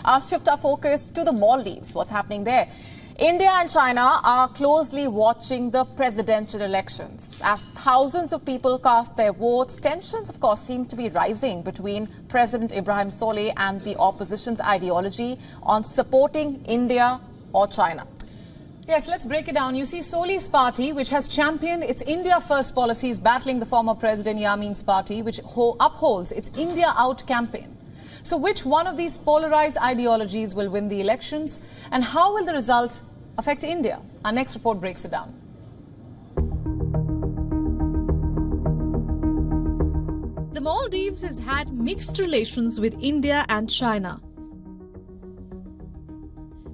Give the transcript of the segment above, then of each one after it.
I'll shift our focus to the Maldives. What's happening there? India and China are closely watching the presidential elections. As thousands of people cast their votes, tensions, of course, seem to be rising between President Ibrahim Solih and the opposition's ideology on supporting India or China. Yes, let's break it down. You see, Solih's party, which has championed its India First policies, battling the former President Yamin's party, which upholds its India Out campaign. So which one of these polarized ideologies will win the elections, and how will the result affect India? Our next report breaks it down. The Maldives has had mixed relations with India and China.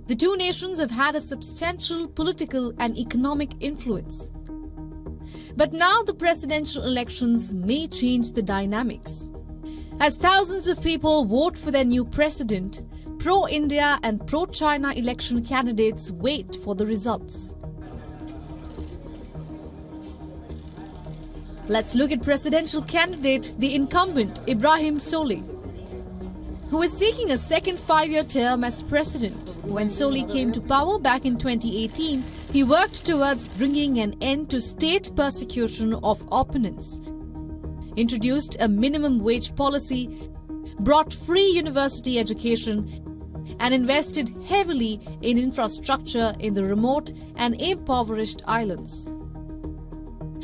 The two nations have had a substantial political and economic influence. But now the presidential elections may change the dynamics. As thousands of people vote for their new president, pro-India and pro-China election candidates wait for the results. Let's look at presidential candidate, the incumbent Ibrahim Solih, who is seeking a second five-year term as president. When Solih came to power back in 2018, he worked towards bringing an end to state persecution of opponents, introduced a minimum wage policy, brought free university education, and invested heavily in infrastructure in the remote and impoverished islands.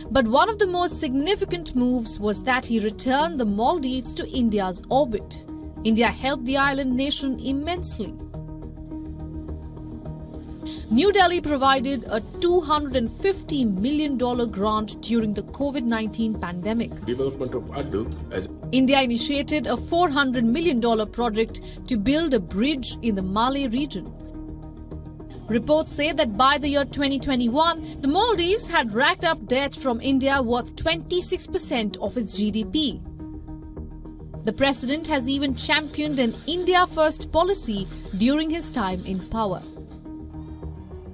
But one of the most significant moves was that he returned the Maldives to India's orbit. India helped the island nation immensely. New Delhi provided a $250 million grant during the COVID-19 pandemic. Development of Addu as India initiated a $400 million project to build a bridge in the Malay region. Reports say that by the year 2021, the Maldives had racked up debt from India worth 26% of its GDP. The president has even championed an India First policy during his time in power.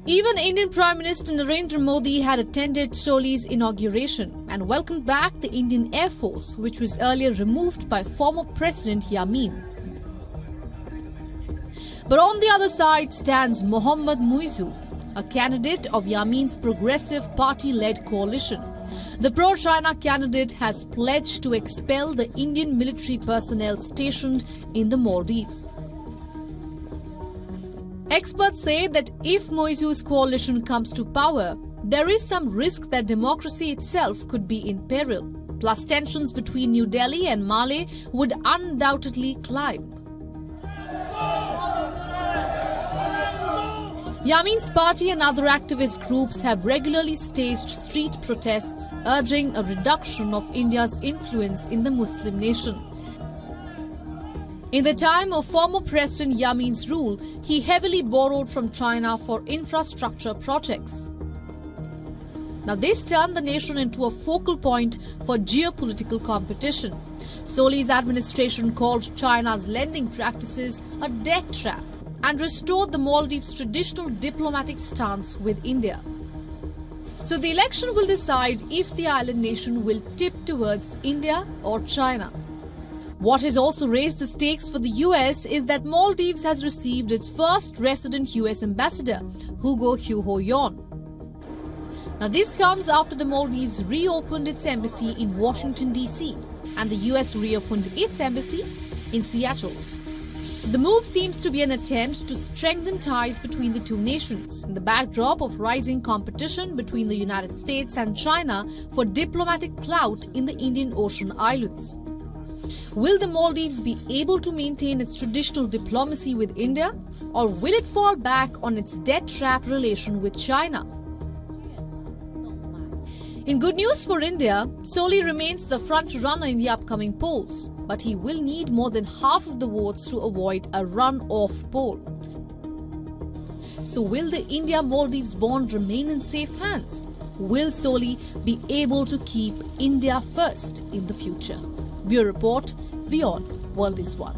Even Indian Prime Minister Narendra Modi had attended Solih's inauguration and welcomed back the Indian Air Force, which was earlier removed by former President Yamin. But on the other side stands Mohammad Muizzu, a candidate of Yamin's Progressive Party-led coalition. The pro-China candidate has pledged to expel the Indian military personnel stationed in the Maldives. Experts say that if Muizzu's coalition comes to power, there is some risk that democracy itself could be in peril. Plus, tensions between New Delhi and Malé would undoubtedly climb. Yamin's party and other activist groups have regularly staged street protests urging a reduction of India's influence in the Muslim nation. In the time of former President Yamin's rule, he heavily borrowed from China for infrastructure projects. Now, this turned the nation into a focal point for geopolitical competition. Solih's administration called China's lending practices a debt trap and restored the Maldives' traditional diplomatic stance with India. So the election will decide if the island nation will tip towards India or China. What has also raised the stakes for the US is that Maldives has received its first resident US ambassador, Hugo Huhoyon. Now, this comes after the Maldives reopened its embassy in Washington, D.C., and the US reopened its embassy in Seattle. The move seems to be an attempt to strengthen ties between the two nations in the backdrop of rising competition between the United States and China for diplomatic clout in the Indian Ocean islands. Will the Maldives be able to maintain its traditional diplomacy with India, or will it fall back on its debt trap relation with China? In good news for India, Solih remains the front-runner in the upcoming polls, but he will need more than half of the votes to avoid a run-off poll. So will the India-Maldives bond remain in safe hands? Will Solih be able to keep India first in the future? Bureau Report, WION, World is One.